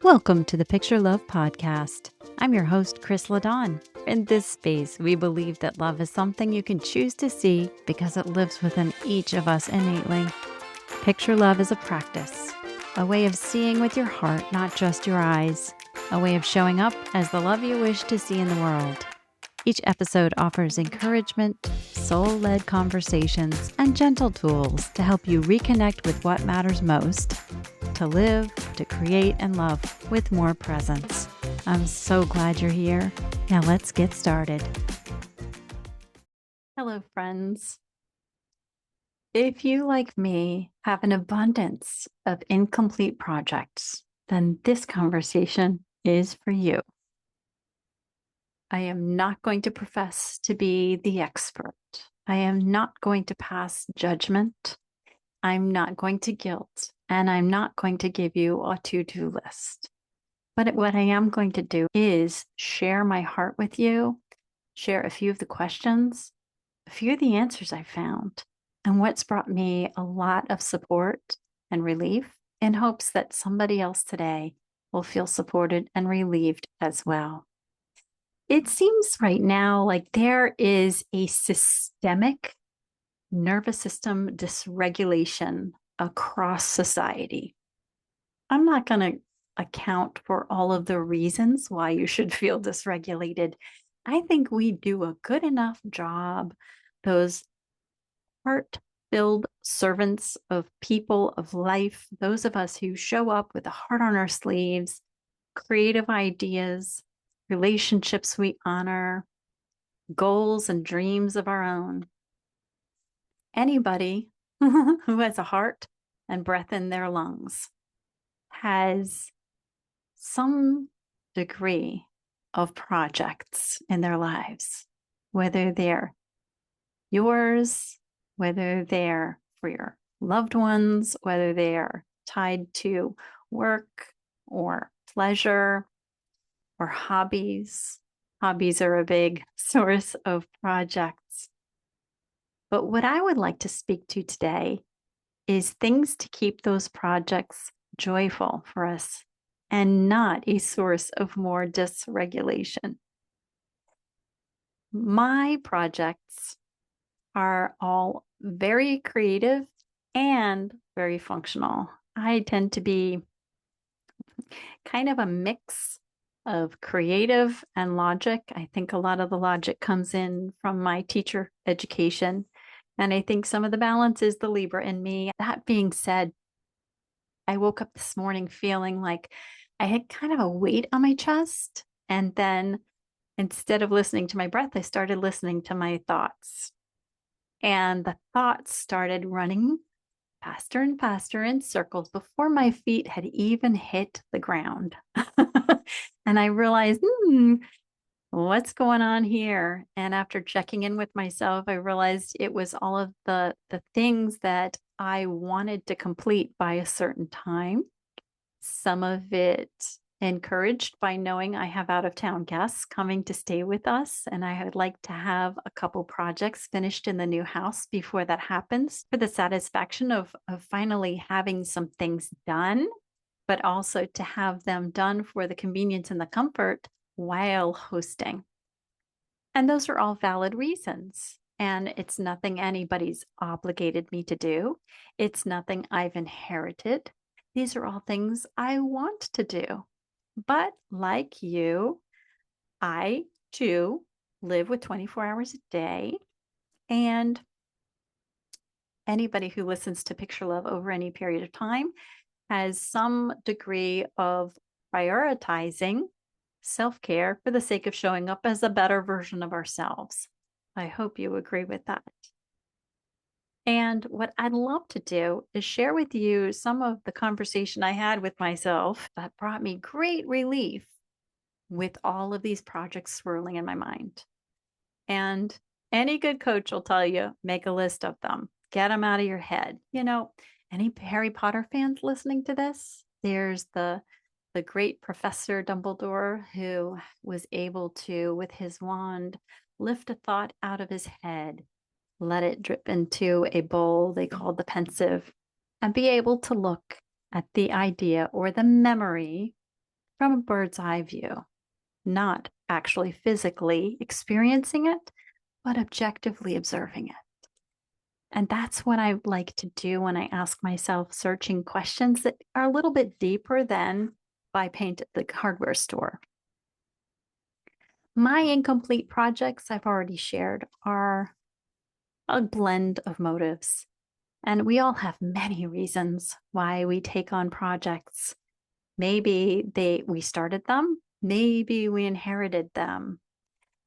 Welcome to the Picture Love Podcast. I'm your host, Kris. In this space, we believe that love is something you can choose to see because it lives within each of us innately. Picture love is a practice, a way of seeing with your heart, not just your eyes, a way of showing up as the love you wish to see in the world. Each episode offers encouragement, soul-led conversations, and gentle tools to help you reconnect with what matters most, to live, to create, and love with more presence. I'm so glad you're here. Now let's get started. Hello, friends. If you, like me, have an abundance of incomplete projects, then this conversation is for you. I am not going to profess to be the expert. I am not going to pass judgment. I'm not going to guilt, and I'm not going to give you a to-do list. But what I am going to do is share my heart with you, share a few of the questions, a few of the answers I found, and what's brought me a lot of support and relief in hopes that somebody else today will feel supported and relieved as well. It seems right now like there is a systemic nervous system dysregulation across society. I'm not going to account for all of the reasons why you should feel dysregulated. I think we do a good enough job, those heart-filled servants of people, of life, those of us who show up with a heart on our sleeves, creative ideas, relationships we honor, goals and dreams of our own. Anybody who has a heart and breath in their lungs has some degree of projects in their lives, whether they're yours, whether they're for your loved ones, whether they're tied to work or pleasure or hobbies. Hobbies are a big source of projects. But what I would like to speak to today is things to keep those projects joyful for us and not a source of more dysregulation. My projects are all very creative and very functional. I tend to be kind of a mix of creative and logic. I think a lot of the logic comes in from my teacher education. And I think some of the balance is the Libra in me. That being said, I woke up this morning feeling like I had kind of a weight on my chest. And then instead of listening to my breath, I started listening to my thoughts. And the thoughts started running faster and faster in circles before my feet had even hit the ground. And I realized, what's going on here? And after checking in with myself, I realized it was all of the things that I wanted to complete by a certain time. Some of it encouraged by knowing I have out of town guests coming to stay with us. And I would like to have a couple projects finished in the new house before that happens, for the satisfaction of finally having some things done, but also to have them done for the convenience and the comfort while hosting. And those are all valid reasons. And it's nothing anybody's obligated me to do. It's nothing I've inherited. These are all things I want to do. But like you, I too live with 24 hours a day. And anybody who listens to Picture Love over any period of time has some degree of prioritizing self-care for the sake of showing up as a better version of ourselves. I hope you agree with that. And what I'd love to do is share with you some of the conversation I had with myself that brought me great relief with all of these projects swirling in my mind. And any good coach will tell you, make a list of them, get them out of your head. You know, any Harry Potter fans listening to this? There's the great Professor Dumbledore who was able to, with his wand, lift a thought out of his head, let it drip into a bowl they called the pensieve, and be able to look at the idea or the memory from a bird's eye view, not actually physically experiencing it, but objectively observing it. And that's what I like to do when I ask myself searching questions that are a little bit deeper than buy paint at the hardware store. My incomplete projects I've already shared are a blend of motives. And we all have many reasons why we take on projects. Maybe we started them, maybe we inherited them,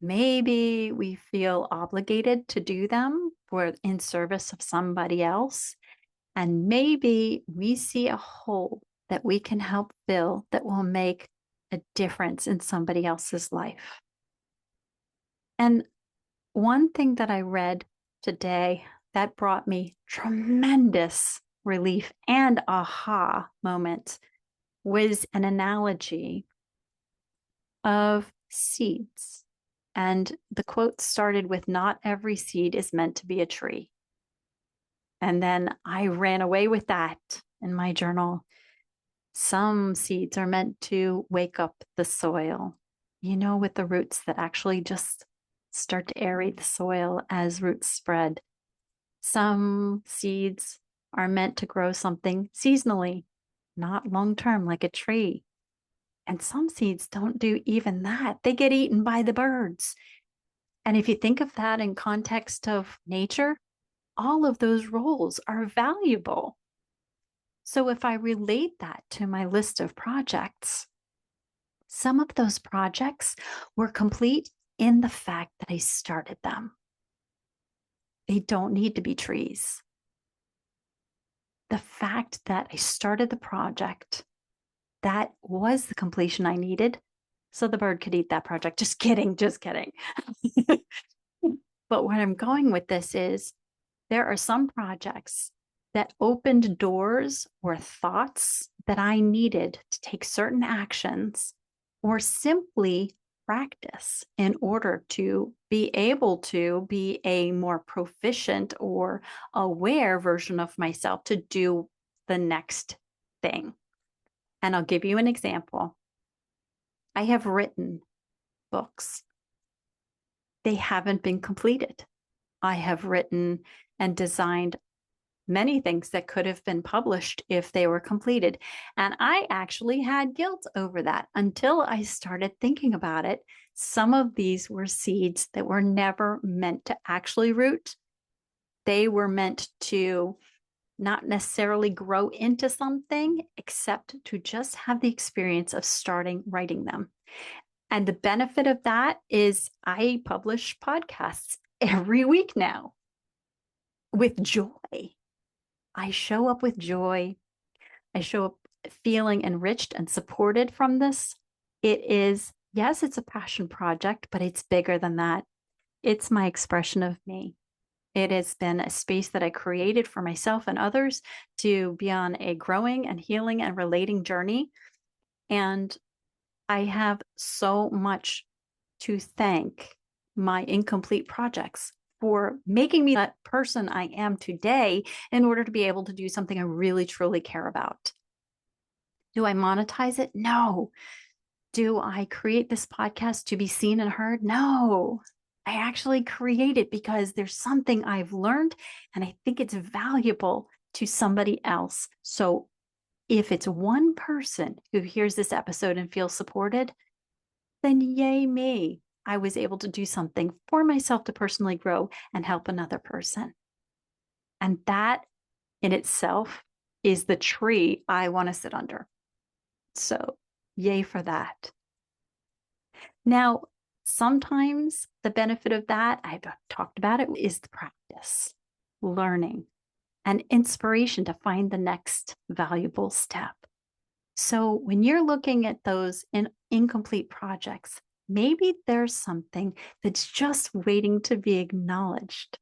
maybe we feel obligated to do them for in service of somebody else, and maybe we see a hole that we can help fill that will make a difference in somebody else's life. And one thing that I read today that brought me tremendous relief and aha moment was an analogy of seeds. And the quote started with, "Not every seed is meant to be a tree." And then I ran away with that in my journal. Some seeds are meant to wake up the soil, with the roots that actually just start to aerate the soil as roots spread. Some seeds are meant to grow something seasonally, not long term like a tree. And some seeds don't do even that. They get eaten by the birds. And if you think of that in context of nature, all of those roles are valuable. So if I relate that to my list of projects, some of those projects were complete in the fact that I started them. They don't need to be trees. The fact that I started the project, that was the completion I needed so the bird could eat that project. Just kidding, just kidding. But where I'm going with this is there are some projects that opened doors or thoughts that I needed to take certain actions or simply practice in order to be able to be a more proficient or aware version of myself to do the next thing. And I'll give you an example. I have written books. They haven't been completed. I have written and designed many things that could have been published if they were completed. And I actually had guilt over that until I started thinking about it. Some of these were seeds that were never meant to actually root. They were meant to not necessarily grow into something, except to just have the experience of starting writing them. And the benefit of that is I publish podcasts every week now with joy. I show up with joy. I show up feeling enriched and supported from this. It is, yes, it's a passion project, but it's bigger than that. It's my expression of me. It has been a space that I created for myself and others to be on a growing and healing and relating journey. And I have so much to thank my incomplete projects for making me that person I am today in order to be able to do something I really, truly care about. Do I monetize it? No. Do I create this podcast to be seen and heard? No. I actually create it because there's something I've learned and I think it's valuable to somebody else. So if it's one person who hears this episode and feels supported, then yay me. I was able to do something for myself to personally grow and help another person. And that in itself is the tree I want to sit under. So yay for that. Now, sometimes the benefit of that, I've talked about it, is the practice, learning, and inspiration to find the next valuable step. So when you're looking at those incomplete projects, maybe there's something that's just waiting to be acknowledged,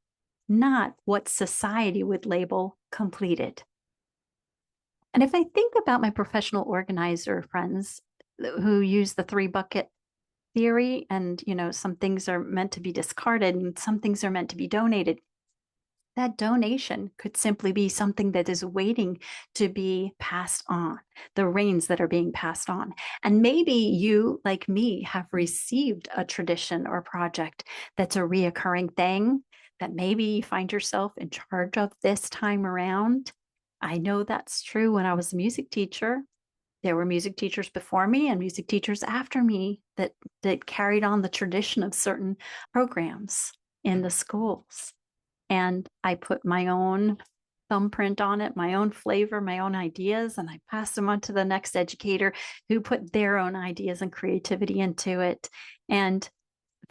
not what society would label completed. And if I think about my professional organizer friends who use the 3-bucket theory, and some things are meant to be discarded and some things are meant to be donated, That donation could simply be something that is waiting to be passed on, the reins that are being passed on. And maybe you, like me, have received a tradition or project that's a reoccurring thing that maybe you find yourself in charge of this time around. I know that's true. When I was a music teacher, there were music teachers before me and music teachers after me that carried on the tradition of certain programs in the schools. And I put my own thumbprint on it, my own flavor, my own ideas, and I passed them on to the next educator who put their own ideas and creativity into it. And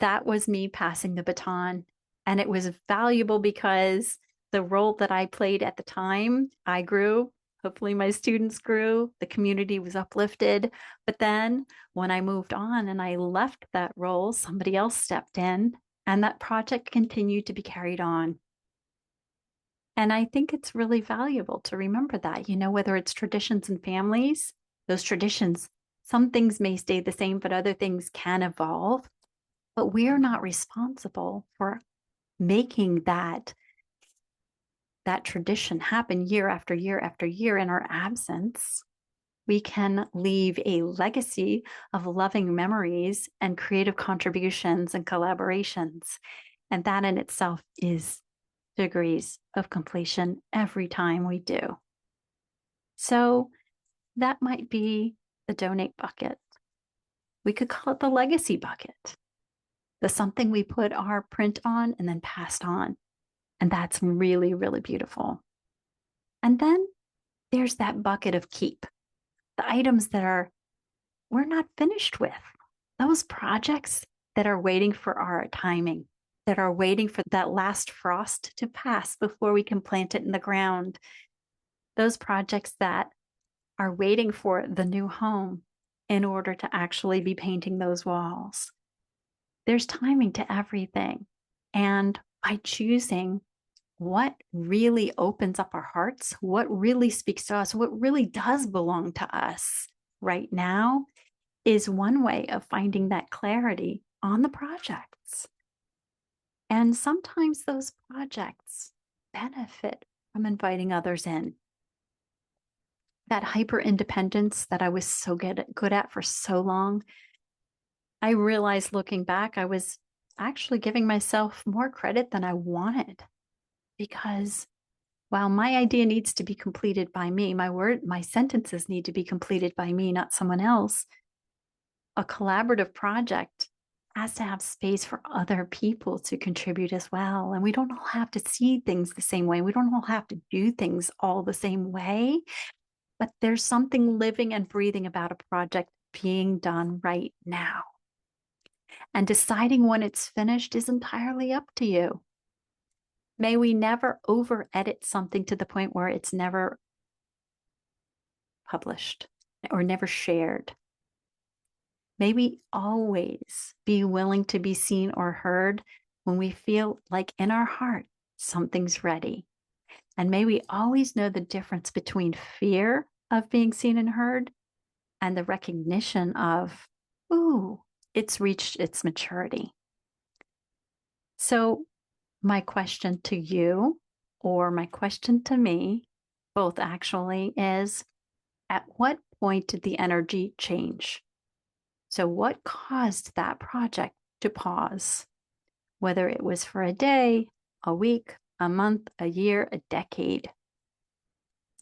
that was me passing the baton. And it was valuable because the role that I played at the time, I grew. Hopefully, my students grew, the community was uplifted. But then when I moved on and I left that role, somebody else stepped in, and that project continued to be carried on. And I think it's really valuable to remember that, whether it's traditions and families, those traditions, some things may stay the same, but other things can evolve. But we are not responsible for making that tradition happen year after year after year in our absence. We can leave a legacy of loving memories and creative contributions and collaborations. And that in itself is degrees of completion every time we do. So that might be the donate bucket. We could call it the legacy bucket, the something we put our print on and then passed on. And that's really, really beautiful. And then there's that bucket of keep, the items that we're not finished with, those projects that are waiting for our timing, that are waiting for that last frost to pass before we can plant it in the ground. Those projects that are waiting for the new home in order to actually be painting those walls. There's timing to everything. And by choosing what really opens up our hearts, what really speaks to us, what really does belong to us right now is one way of finding that clarity on the projects. And sometimes those projects benefit from inviting others in. That hyper independence that I was so good at for so long, I realized looking back, I was actually giving myself more credit than I wanted, because while my idea needs to be completed by me, my sentences need to be completed by me, not someone else, a collaborative project has to have space for other people to contribute as well. And we don't all have to see things the same way. We don't all have to do things all the same way. But there's something living and breathing about a project being done right now. And deciding when it's finished is entirely up to you. May we never over edit something to the point where it's never published or never shared. May we always be willing to be seen or heard when we feel like in our heart something's ready. And may we always know the difference between fear of being seen and heard and the recognition of, ooh, it's reached its maturity. So my question to you, or my question to me, both actually, is at what point did the energy change? So what caused that project to pause? Whether it was for a day, a week, a month, a year, a decade.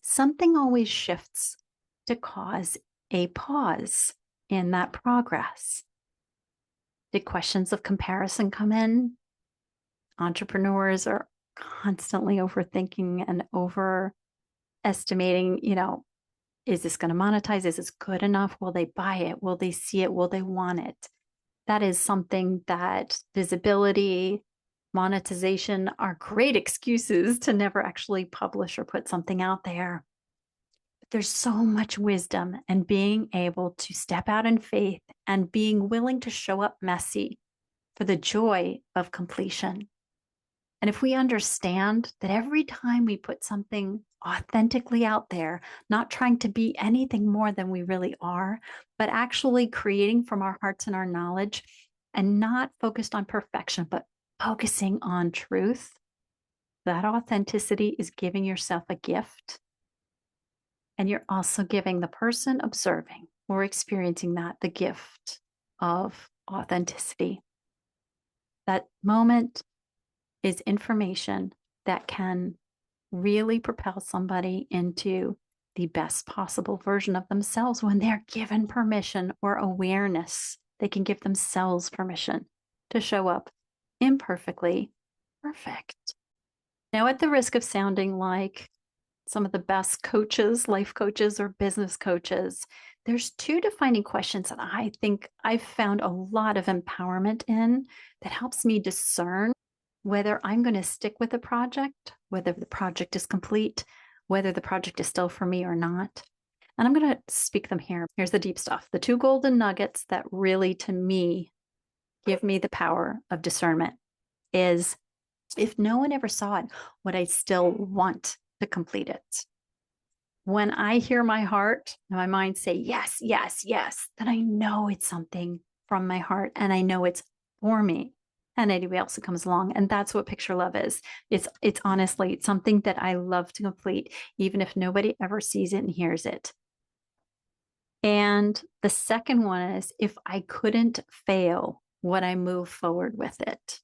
Something always shifts to cause a pause in that progress. Did questions of comparison come in? Entrepreneurs are constantly overthinking and overestimating, is this going to monetize? Is this good enough? Will they buy it? Will they see it? Will they want it? That is something that visibility, monetization are great excuses to never actually publish or put something out there. But there's so much wisdom in being able to step out in faith and being willing to show up messy for the joy of completion. And if we understand that every time we put something authentically out there, not trying to be anything more than we really are, but actually creating from our hearts and our knowledge, and not focused on perfection, but focusing on truth, that authenticity is giving yourself a gift. And you're also giving the person observing or experiencing that the gift of authenticity. That moment is information that can really propel somebody into the best possible version of themselves when they're given permission or awareness. They can give themselves permission to show up imperfectly perfect. Now, at the risk of sounding like some of the best coaches, life coaches, or business coaches, there's two defining questions that I think I've found a lot of empowerment in that helps me discern whether I'm going to stick with a project, whether the project is complete, whether the project is still for me or not. And I'm going to speak them here. Here's the deep stuff. The two golden nuggets that really, to me, give me the power of discernment is, if no one ever saw it, would I still want to complete it? When I hear my heart and my mind say, yes, yes, yes, then I know it's something from my heart and I know it's for me and anybody else who comes along. And that's what picture love is. It's honestly something that I love to complete, even if nobody ever sees it and hears it. And the second one is, if I couldn't fail, would I move forward with it?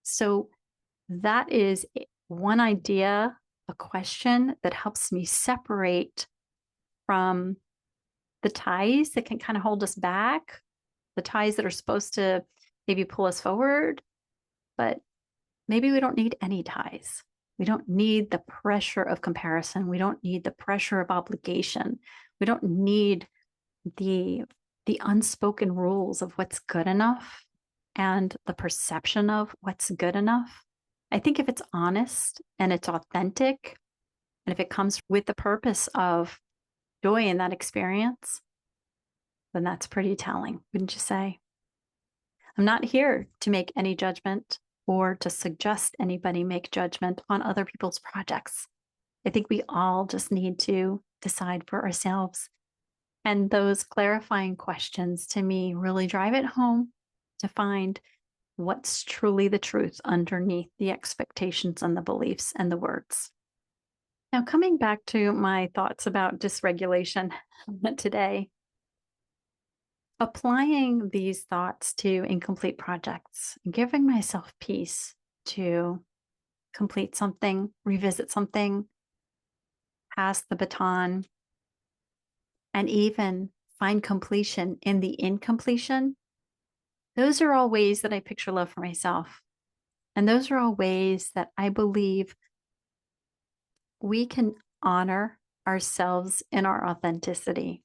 So that is one idea, a question that helps me separate from the ties that can kind of hold us back, the ties that are supposed to maybe pull us forward, but maybe we don't need any ties. We don't need the pressure of comparison. We don't need the pressure of obligation. We don't need the unspoken rules of what's good enough and the perception of what's good enough. I think if it's honest and it's authentic, and if it comes with the purpose of joy in that experience, then that's pretty telling, wouldn't you say? I'm not here to make any judgment or to suggest anybody make judgment on other people's projects. I think we all just need to decide for ourselves. And those clarifying questions, to me, really drive it home to find what's truly the truth underneath the expectations and the beliefs and the words. Now, coming back to my thoughts about dysregulation today, applying these thoughts to incomplete projects, giving myself peace to complete something, revisit something, pass the baton, and even find completion in the incompletion. Those are all ways that I picture love for myself. And those are all ways that I believe we can honor ourselves in our authenticity.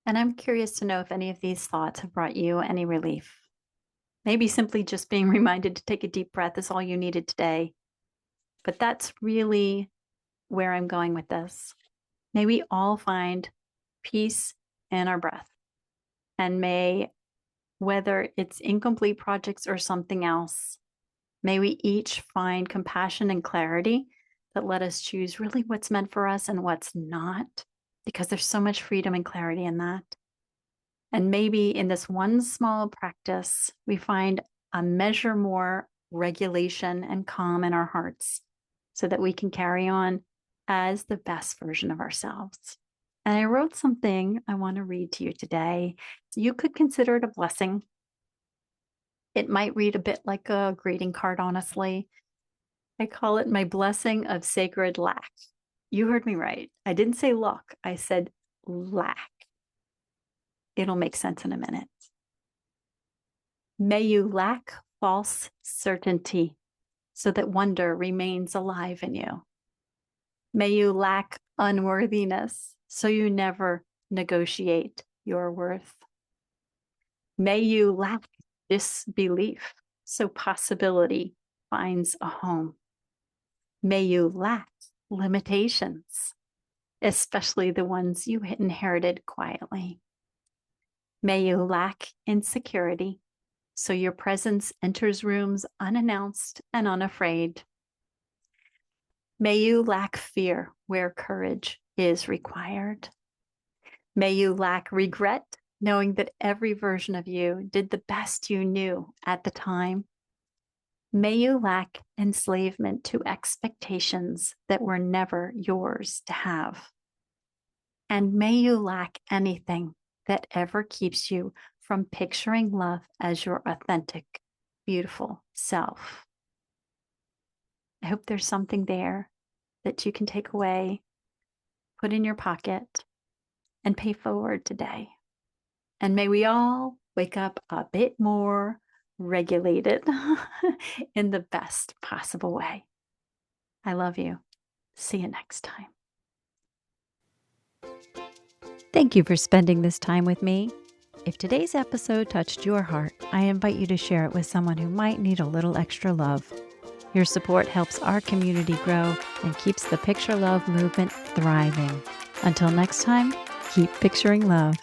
And I'm curious to know if any of these thoughts have brought you any relief. Maybe simply just being reminded to take a deep breath is all you needed today. But that's really where I'm going with this. May we all find peace in our breath. And may, whether it's incomplete projects or something else, may we each find compassion and clarity that let us choose really what's meant for us and what's not, because there's so much freedom and clarity in that. And maybe in this one small practice, we find a measure more regulation and calm in our hearts so that we can carry on as the best version of ourselves. And I wrote something I want to read to you today. You could consider it a blessing. It might read a bit like a greeting card, honestly. I call it my blessing of sacred lack. You heard me right. I didn't say luck. I said lack. It'll make sense in a minute. May you lack false certainty so that wonder remains alive in you. May you lack unworthiness so you never negotiate your worth. May you lack disbelief so possibility finds a home. May you lack limitations, especially the ones you inherited quietly. May you lack insecurity so your presence enters rooms unannounced and unafraid. May you lack fear where courage is required. May you lack regret, knowing that every version of you did the best you knew at the time. May you lack enslavement to expectations that were never yours to have. And may you lack anything that ever keeps you from picturing love as your authentic, beautiful self. I hope there's something there that you can take away, put in your pocket, and pay forward today. And may we all wake up a bit more regulated in the best possible way. I love you. See you next time. Thank you for spending this time with me. If today's episode touched your heart, I invite you to share it with someone who might need a little extra love. Your support helps our community grow and keeps the Picture Love movement thriving. Until next time, keep picturing love.